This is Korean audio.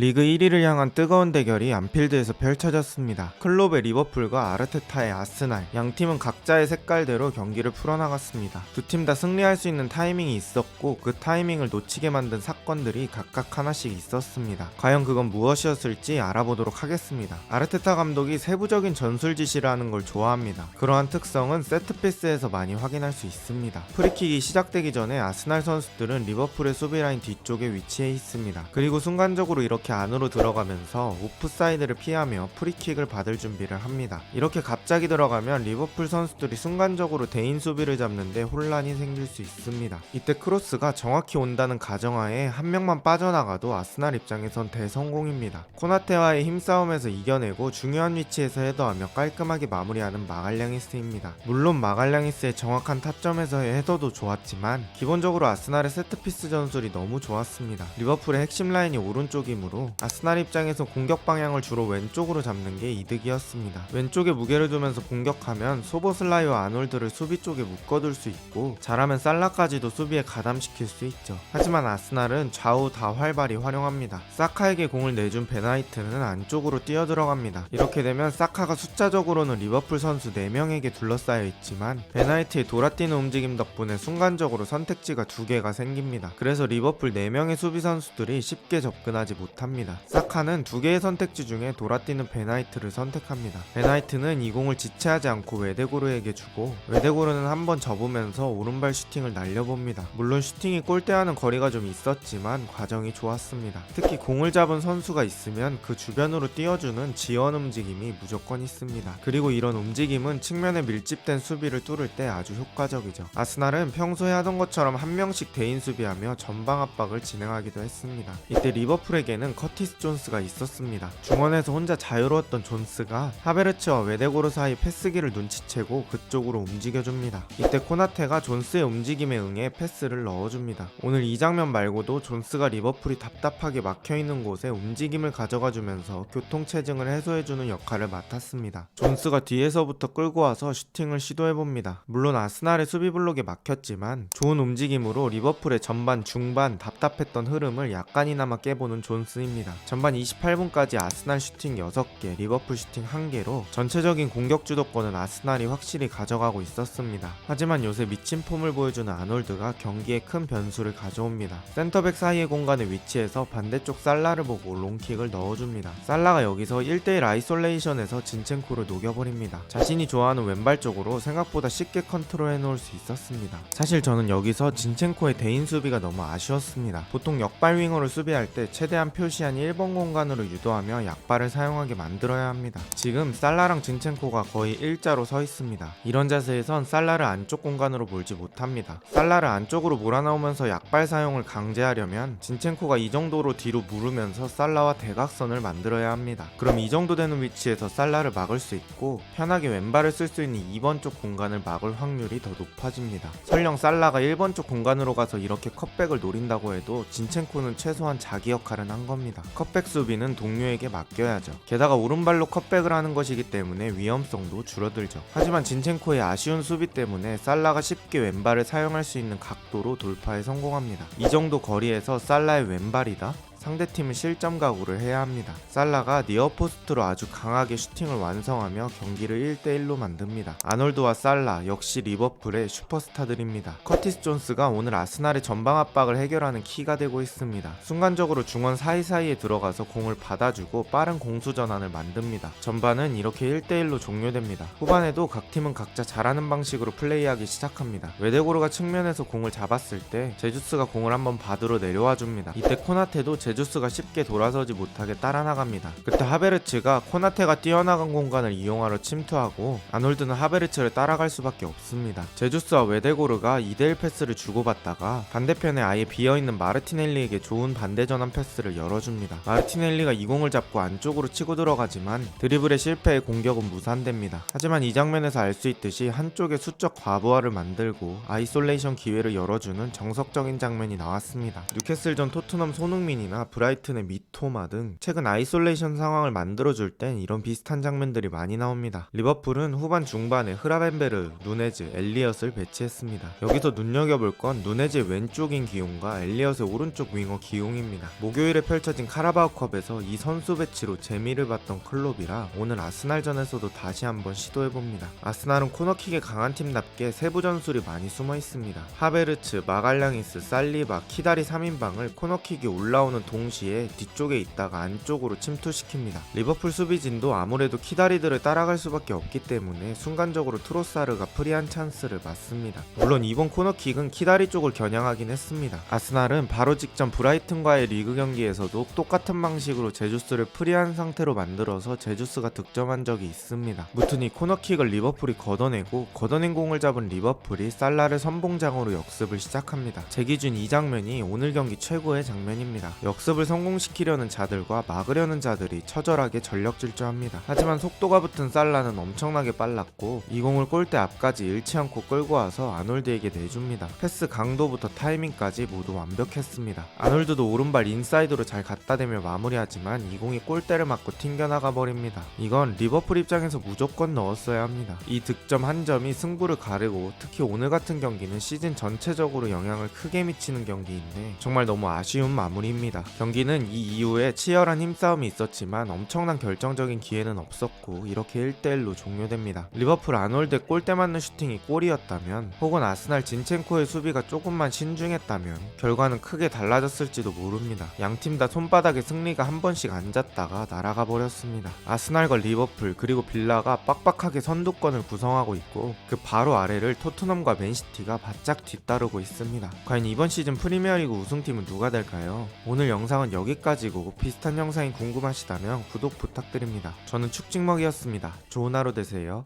리그 1위를 향한 뜨거운 대결이 안필드에서 펼쳐졌습니다. 클롭의 리버풀과 아르테타의 아스날, 양 팀은 각자의 색깔대로 경기를 풀어나갔습니다. 두 팀 다 승리할 수 있는 타이밍이 있었고 그 타이밍을 놓치게 만든 사건들이 각각 하나씩 있었습니다. 과연 그건 무엇이었을지 알아보도록 하겠습니다. 아르테타 감독이 세부적인 전술 지시를 하는 걸 좋아합니다. 그러한 특성은 세트피스에서 많이 확인할 수 있습니다. 프리킥이 시작되기 전에 아스날 선수들은 리버풀의 수비라인 뒤쪽에 위치해 있습니다. 그리고 순간적으로 이렇게 안으로 들어가면서 오프사이드를 피하며 프리킥을 받을 준비를 합니다. 이렇게 갑자기 들어가면 리버풀 선수들이 순간적으로 대인 수비를 잡는데 혼란이 생길 수 있습니다. 이때 크로스가 정확히 온다는 가정하에 한 명만 빠져나가도 아스날 입장에선 대성공입니다. 코나테와의 힘싸움에서 이겨내고 중요한 위치에서 헤더하며 깔끔하게 마무리하는 마갈량이스입니다. 물론 마갈량이스의 정확한 타점에서의 헤더도 좋았지만 기본적으로 아스날의 세트피스 전술이 너무 좋았습니다. 리버풀의 핵심 라인이 오른쪽이므로 아스날 입장에서 공격 방향을 주로 왼쪽으로 잡는 게 이득이었습니다. 왼쪽에 무게를 두면서 공격하면 소보슬라이와 아놀드를 수비 쪽에 묶어둘 수 있고 잘하면 살라까지도 수비에 가담시킬 수 있죠. 하지만 아스날은 좌우 다 활발히 활용합니다. 사카에게 공을 내준 베나이트는 안쪽으로 뛰어들어갑니다. 이렇게 되면 사카가 숫자적으로는 리버풀 선수 4명에게 둘러싸여 있지만 베나이트의 돌아뛰는 움직임 덕분에 순간적으로 선택지가 2개가 생깁니다. 그래서 리버풀 4명의 수비 선수들이 쉽게 접근하지 못합니다. 사카는 2개의 선택지 중에 돌아뛰는 베나이트를 선택합니다. 베나이트는 이 공을 지체하지 않고 웨데고르에게 주고 웨데고르는 한번 접으면서 오른발 슈팅을 날려봅니다. 물론 슈팅이 골대와는 거리가 좀 있었지만 과정이 좋았습니다. 특히 공을 잡은 선수가 있으면 그 주변으로 띄워주는 지원 움직임이 무조건 있습니다. 그리고 이런 움직임은 측면에 밀집된 수비를 뚫을 때 아주 효과적이죠. 아스날은 평소에 하던 것처럼 한 명씩 대인 수비하며 전방 압박을 진행하기도 했습니다. 이때 리버풀에게는 커티스 존스가 있었습니다. 중원에서 혼자 자유로웠던 존스가 하베르츠와 웨데고르 사이 패스기를 눈치채고 그쪽으로 움직여줍니다. 이때 코나테가 존스의 움직임에 응해 패스를 넣어줍니다. 오늘 이 장면 말고도 존스가 리버풀이 답답하게 막혀있는 곳에 움직임을 가져가주면서 교통체증을 해소해주는 역할을 맡았습니다. 존스가 뒤에서부터 끌고 와서 슈팅을 시도해봅니다. 물론 아스날의 수비 블록에 막혔지만 좋은 움직임으로 리버풀의 전반 중반 답답했던 흐름을 약간이나마 깨보는 존스입니다. 전반 28분까지 아스날 슈팅 6개, 리버풀 슈팅 1개로 전체적인 공격 주도권은 아스날이 확실히 가져가고 있었습니다. 하지만 요새 미친 폼을 보여주는 아놀드가 경기에 큰 변수를 가져옵니다. 센터백 사이의 공간에 위치해서 반대쪽 살라를 보고 롱킥을 넣어줍니다. 살라가 여기서 1대1 아이솔레이션에서 진첸코를 녹여버립니다. 자신이 좋아하는 왼발 쪽으로 생각보다 쉽게 컨트롤해 놓을 수 있었습니다. 사실 저는 여기서 진첸코의 대인 수비가 너무 아쉬웠습니다. 보통 역발 윙어를 수비할 때 최대한 표시한 1번 공간으로 유도하며 약발을 사용하게 만들어야 합니다. 지금 살라랑 진첸코가 거의 일자로 서 있습니다. 이런 자세에선 살라를 안쪽 공간으로 몰지 못합니다. 살라를 안쪽으로 몰아넣으면서 약발 사용을 강제하려면 진첸코가 이 정도로 뒤로 무르면서 살라와 대각선을 만들어야 합니다. 그럼 이 정도 되는 위치에서 살라를 막을 수 있고 편하게 왼발을 쓸 수 있는 2번 쪽 공간을 막을 확률이 더 높아집니다. 설령 살라가 1번 쪽 공간으로 가서 이렇게 컷백을 노린다고 해도 진첸코는 최소한 자기 역할은 한 겁니다. 컷백 수비는 동료에게 맡겨야죠. 게다가 오른발로 컷백을 하는 것이기 때문에 위험성도 줄어들죠. 하지만 진첸코의 아쉬운 수비 때문에 살라가 쉽게 왼발을 사용할 수 있는 각도로 돌파에 성공합니다. 이 정도 거리에서 살라의 왼발이다? 상대팀은 실점 각오를 해야 합니다. 살라가 니어포스트로 아주 강하게 슈팅을 완성하며 경기를 1대1로 만듭니다. 아놀드와 살라 역시 리버풀의 슈퍼스타들입니다. 커티스 존스가 오늘 아스날의 전방 압박을 해결하는 키가 되고 있습니다. 순간적으로 중원 사이사이에 들어가서 공을 받아주고 빠른 공수 전환을 만듭니다. 전반은 이렇게 1대1로 종료됩니다. 후반에도 각 팀은 각자 잘하는 방식으로 플레이하기 시작합니다. 웨데고르가 측면에서 공을 잡았을 때 제주스가 공을 한번 받으러 내려와 줍니다. 이때 코나테도 제주스가 쉽게 돌아서지 못하게 따라 나갑니다. 그때 하베르츠가 코나테가 뛰어나간 공간을 이용하러 침투하고 아놀드는 하베르츠를 따라갈 수밖에 없습니다. 제주스와 웨데고르가 2대1 패스를 주고받다가 반대편에 아예 비어있는 마르티넬리에게 좋은 반대 전환 패스를 열어줍니다. 마르티넬리가 이 공을 잡고 안쪽으로 치고 들어가지만 드리블의 실패에 공격은 무산됩니다. 하지만 이 장면에서 알 수 있듯이 한쪽에 수적 과부하를 만들고 아이솔레이션 기회를 열어주는 정석적인 장면이 나왔습니다. 뉴캐슬전 토트넘 손흥민이나 슈팅이나 브라이튼의 미토마 등 최근 아이솔레이션 상황을 만들어줄 땐 이런 비슷한 장면들이 많이 나옵니다. 리버풀은 후반 중반에 흐라벤베르, 누네즈, 엘리엇을 배치했습니다. 여기서 눈여겨볼 건 누네즈의 왼쪽인 기용과 엘리엇의 오른쪽 윙어 기용입니다. 목요일에 펼쳐진 카라바오컵에서 이 선수 배치로 재미를 봤던 클롭이라 오늘 아스날전에서도 다시 한번 시도해봅니다. 아스날은 코너킥에 강한 팀답게 세부 전술이 많이 숨어 있습니다. 하베르츠, 마갈량이스, 살리바, 키다리 3인방을 코너킥이 올라오는 동시에 뒤쪽에 있다가 안쪽으로 침투시킵니다. 리버풀 수비진도 아무래도 키다리들을 따라갈 수밖에 없기 때문에 순간적으로 트로사르가 프리한 찬스를 맞습니다. 물론 이번 코너킥은 키다리 쪽을 겨냥하긴 했습니다. 아스날은 바로 직전 브라이튼과의 리그 경기에서도 똑같은 방식으로 제주스를 프리한 상태로 만들어서 제주스가 득점한 적이 있습니다. 무튼 이 코너킥을 리버풀이 걷어내고 걷어낸 공을 잡은 리버풀이 살라를 선봉장으로 역습을 시작합니다. 제 기준 이 장면이 오늘 경기 최고의 장면입니다. 역습을 성공시키려는 자들과 막으려는 자들이 처절하게 전력 질주합니다. 하지만 속도가 붙은 살라는 엄청나게 빨랐고 이 공을 골대 앞까지 잃지 않고 끌고 와서 아놀드에게 내줍니다. 패스 강도부터 타이밍까지 모두 완벽했습니다. 아놀드도 오른발 인사이드로 잘 갖다 대며 마무리하지만 이 공이 골대를 맞고 튕겨나가 버립니다. 이건 리버풀 입장에서 무조건 넣었어야 합니다. 이 득점 한 점이 승부를 가르고 특히 오늘 같은 경기는 시즌 전체적으로 영향을 크게 미치는 경기인데 정말 너무 아쉬운 마무리입니다. 경기는 이 이후에 치열한 힘싸움이 있었지만 엄청난 결정적인 기회는 없었고 이렇게 1대1로 종료됩니다. 리버풀 아놀드의 골대 맞는 슈팅이 골이었다면 혹은 아스날 진첸코의 수비가 조금만 신중했다면 결과는 크게 달라졌을지도 모릅니다. 양팀 다 손바닥에 승리가 한 번씩 앉았다가 날아가 버렸습니다. 아스날과 리버풀 그리고 빌라가 빡빡하게 선두권을 구성하고 있고 그 바로 아래를 토트넘과 맨시티가 바짝 뒤따르고 있습니다. 과연 이번 시즌 프리미어리그 우승팀은 누가 될까요? 오늘 영상은 여기까지고 비슷한 영상이 궁금하시다면 구독 부탁드립니다. 저는 축직먹이었습니다. 좋은 하루 되세요.